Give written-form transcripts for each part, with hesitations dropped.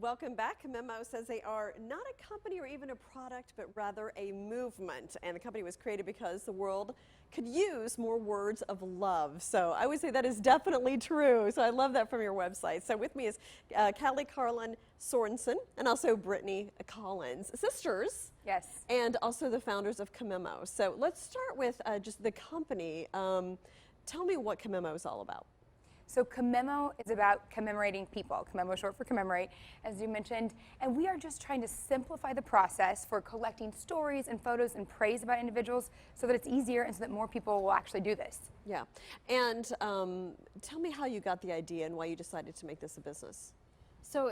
Welcome back. Commemo says they are not a company or even a product, but rather a movement. And the company was created because the world could use more words of love. So I would say that is definitely true. So I love that from your website. So with me is Cali Carlin Sorenson and also Brittany Collins, sisters. Yes. And also the founders of Commemo. So let's start with just the company. Tell me what Commemo is all about. So Commemo is about commemorating people. Commemo is short for commemorate, as you mentioned. And we are just trying to simplify the process for collecting stories and photos and praise about individuals so that it's easier and so that more people will actually do this. Yeah. And tell me how you got the idea and why you decided to make this a business. So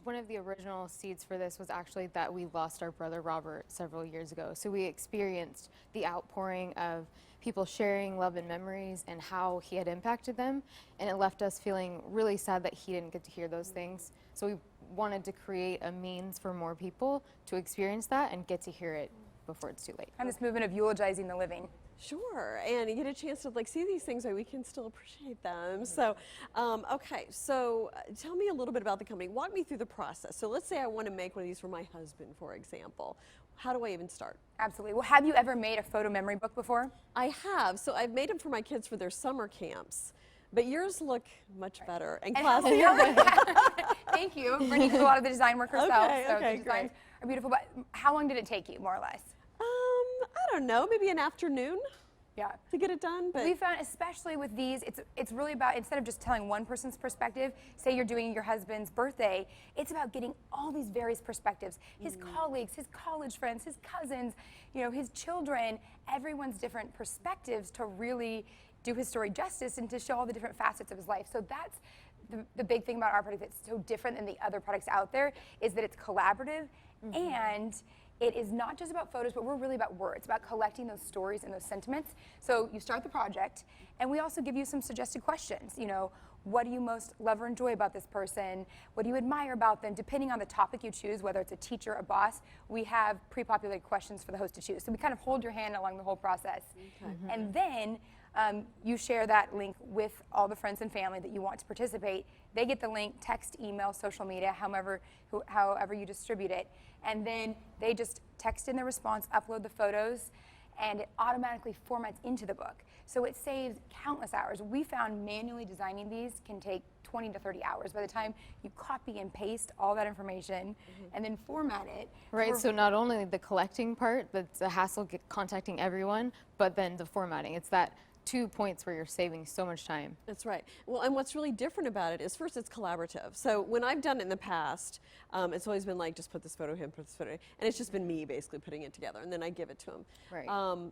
one of the original seeds for this was actually that we lost our brother Robert several years ago. So we experienced the outpouring of people sharing love and memories and how he had impacted them, and it left us feeling really sad that he didn't get to hear those things. So we wanted to create a means for more people to experience that and get to hear it before it's too late. And this movement of eulogizing the living. Sure, and you get a chance to see these things where we can still appreciate them. So, okay, so tell me a little bit about the company. Walk me through the process. So let's say I want to make one of these for my husband, for example. How do I even start? Absolutely. Well, have you ever made a photo memory book before? I have. So I've made them for my kids for their summer camps. But yours look much better and classier. Thank you. Brittany does a lot of the design work herself, so okay, the designs are beautiful. But how long did it take you, more or less? I don't know, maybe an afternoon. Yeah. To get it done. But we found, especially with these, it's really about, instead of just telling one person's perspective, say you're doing your husband's birthday, it's about getting all these various perspectives. His colleagues, his college friends, his cousins, his children, everyone's different perspectives to really do his story justice and to show all the different facets of his life. So that's the big thing about our product that's so different than the other products out there, is that it's collaborative and it is not just about photos, but we're really about words, about collecting those stories and those sentiments. So you start the project, and we also give you some suggested questions. What do you most love or enjoy about this person? What do you admire about them? Depending on the topic you choose, whether it's a teacher, a boss, we have pre-populated questions for the host to choose. So we kind of hold your hand along the whole process. Okay. And then you share that link with all the friends and family that you want to participate. They get the link, text, email, social media, however you distribute it. And then they just text in their response, upload the photos, and it automatically formats into the book. So it saves countless hours. We found manually designing these can take 20 to 30 hours by the time you copy and paste all that information and then format it. Right, so not only the collecting part, that's a hassle contacting everyone, but then the formatting. It's that 2 points where you're saving so much time. That's right. Well, and what's really different about it is, first, it's collaborative. So when I've done it in the past, it's always been like, just put this photo here, put this photo here, and it's just been me basically putting it together, and then I give it to them. Right.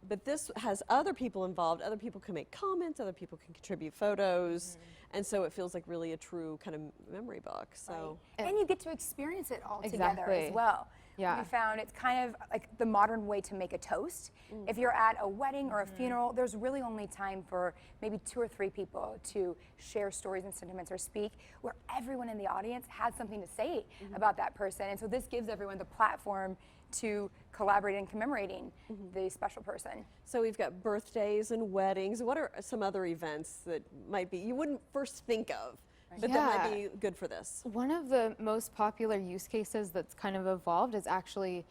But this has other people involved. Other people can make comments. Other people can contribute photos, and so it feels like really a true kind of memory book. So and you get to experience it all together as well. Yeah. We found it's kind of like the modern way to make a toast. If you're at a wedding or a funeral, there's really only time for maybe 2 or 3 people to share stories and sentiments or speak, where everyone in the audience has something to say about that person. And so this gives everyone the platform to collaborate in commemorating the special person. So we've got birthdays and weddings. What are some other events that might be, you wouldn't first think of, but that might be good for this? One of the most popular use cases that's kind of evolved is actually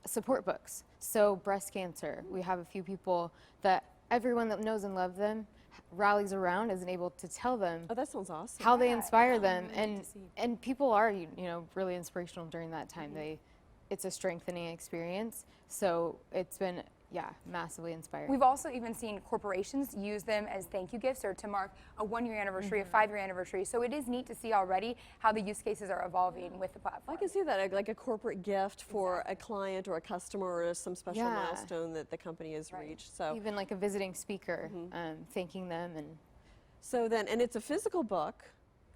support books. So breast cancer, we have a few people that everyone that knows and loves them rallies around and is able to tell them that sounds awesome. How they inspire them, and people are really inspirational during that time. It's a strengthening experience, so it's been massively inspiring. We've also even seen corporations use them as thank you gifts or to mark a 1-year anniversary, a 5-year anniversary. So it is neat to see already how the use cases are evolving with the platform. I can see that, like a corporate gift for a client or a customer or some special milestone that the company has reached. So even like a visiting speaker, thanking them. And so then, and it's a physical book.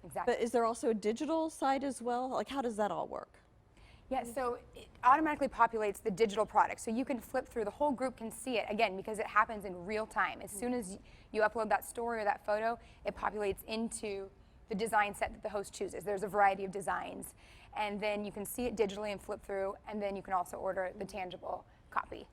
Exactly. But is there also a digital side as well? Like, how does that all work? Yeah, so it automatically populates the digital product. So you can flip through, the whole group can see it, again, because it happens in real time. As soon as you upload that story or that photo, it populates into the design set that the host chooses. There's a variety of designs. And then you can see it digitally and flip through, and then you can also order the tangible copy.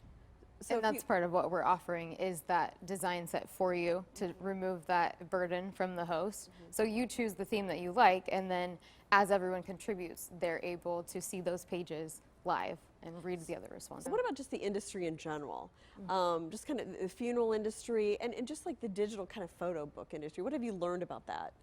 So And that's part of what we're offering is that design set for you to remove that burden from the host. So you choose the theme that you like, and then as everyone contributes, they're able to see those pages live and read the other responses. what about just the industry in general? Just kind of the funeral industry and just like the digital kind of photo book industry. What have you learned about that?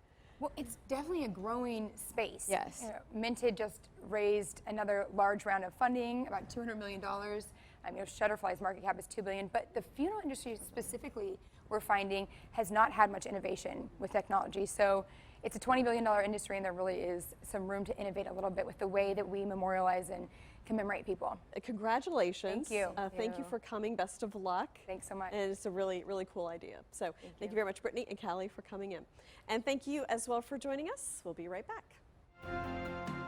Well, it's definitely a growing space. Yes. You know, Minted just raised another large round of funding, about $200 million. Shutterfly's market cap is $2 billion, but the funeral industry specifically, we're finding, has not had much innovation with technology. So it's a $20 billion industry, and there really is some room to innovate a little bit with the way that we memorialize and commemorate people. Congratulations. Thank you. Thank you for coming. Best of luck. Thanks so much. And it's a really, really cool idea. So thank you very much, Brittany and Cali, for coming in. And thank you as well for joining us. We'll be right back.